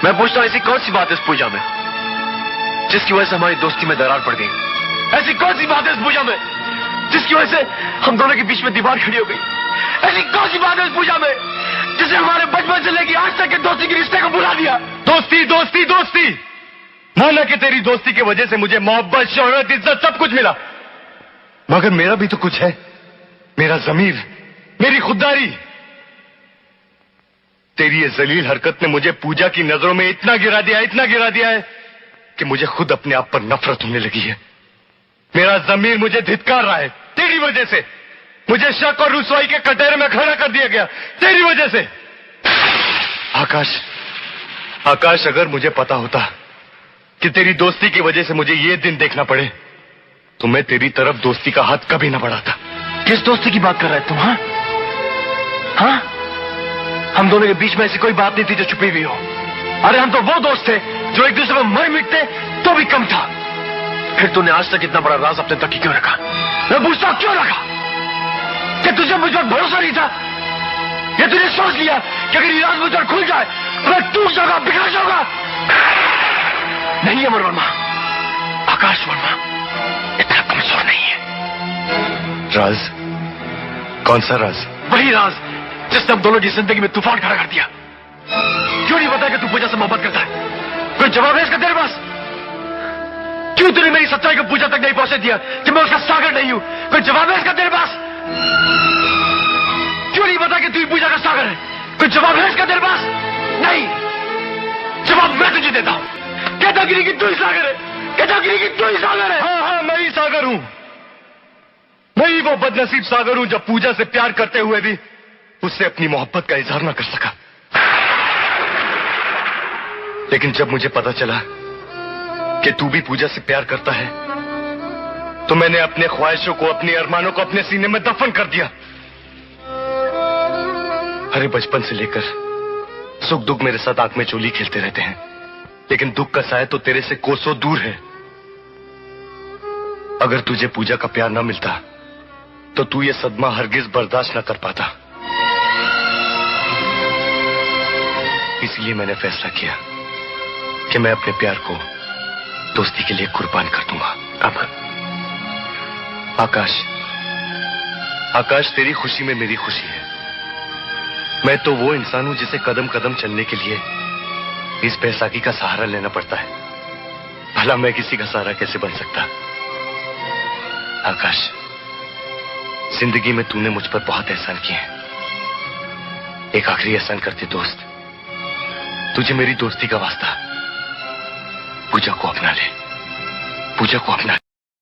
मैं पूछता हूं ऐसी कौन सी बात है इस पूजा में जिसकी वजह से हमारी दोस्ती में दरार पड़ गई? ऐसी कौन सी बात है इस पूजा में जिसकी वजह से हम दोनों के बीच में दीवार खड़ी हो गई? ऐसी कौन सी बात है इस पूजा में जिसे हमारे बचपन से लेकर आज तक के दोस्ती के रिश्ते को बुला दिया? दोस्ती दोस्ती दोस्ती। माना कि तेरी दोस्ती की वजह से मुझे मोहब्बत, शोहरत, इज्जत सब कुछ मिला, मगर मेरा भी तो कुछ है। मेरा ज़मीर, मेरी खुददारी। तेरी ये जलील हरकत ने मुझे पूजा की नजरों में इतना गिरा दिया है कि मुझे खुद अपने आप पर नफरत होने लगी है। मेरा ज़मीर मुझे धिक्कार रहा है तेरी वजह से। मुझे शक और रुसवाई के कटहरे में खड़ा कर दिया गया तेरी वजह से। आकाश, अगर मुझे पता होता कि तेरी दोस्ती की वजह से मुझे ये दिन देखना पड़े तो मैं तेरी तरफ दोस्ती का हाथ कभी ना बढ़ाता। किस दोस्ती की बात कर रहा है तुम? हाँ, हम दोनों के बीच में ऐसी कोई बात नहीं थी जो छुपी हुई हो। अरे हम तो वो दोस्त थे जो एक दूसरे में मर मिटते तो भी कम था। फिर तूने आज तक इतना बड़ा राज अपने तक ही क्यों रखा? मैं पूछता हूं क्यों रखा? कि तुझे मुझ पर भरोसा नहीं था? या तूने सोच लिया कि अगर ये राज मुझ पर खुल जाए मैं टूट जाऊंगा, बिखर जाऊंगा? नहीं अमर वर्मा, आकाश वर्मा इतना कमजोर नहीं है। राज? कौन सा राज? वही राज जिसने हम दोनों की जिंदगी में तूफान खड़ा कर दिया। क्यों नहीं पता कि तू पूजा से मोहब्बत करता है? कोई जवाब है इसका तेरे पास? क्यों तूने मेरी सच्चाई को पूजा तक नहीं पहुंचे दिया कि मैं उसका सागर नहीं हूं? कोई जवाब है इसका तेरे पास? क्यों नहीं पता कि तू पूजा का सागर है? कोई जवाब है इसका तेरे पास? नहीं, जवाब मैं तुझे देता हूं। कहता गिरी कि तू ही सागर है, कहता गिरी कि तू ही सागर है। हाँ, मैं ही सागर हूं। मैं ही वो बदनसीब सागर हूं जो पूजा से प्यार करते हुए भी उससे अपनी मोहब्बत का इजहार ना कर सका। लेकिन जब मुझे पता चला कि तू भी पूजा से प्यार करता है तो मैंने अपने ख्वाहिशों को, अपने अरमानों को अपने सीने में दफन कर दिया। अरे बचपन से लेकर सुख दुख मेरे साथ आंख में चोली खेलते रहते हैं, लेकिन दुख का साया तो तेरे से कोसों दूर है। अगर तुझे पूजा का प्यार ना मिलता तो तू ये सदमा हरगिज बर्दाश्त ना कर पाता। इसलिए मैंने फैसला किया कि मैं अपने प्यार को दोस्ती के लिए कुर्बान कर दूंगा। अब आकाश, तेरी खुशी में मेरी खुशी है। मैं तो वो इंसान हूं जिसे कदम कदम चलने के लिए इस बैसाखी का सहारा लेना पड़ता है। भला मैं किसी का सहारा कैसे बन सकता? आकाश, जिंदगी में तूने मुझ पर बहुत एहसान किए हैं। एक आखिरी एहसान करते दोस्त, तुझे मेरी दोस्ती का वास्ता पूजा को अपना ले। पूजा को अपना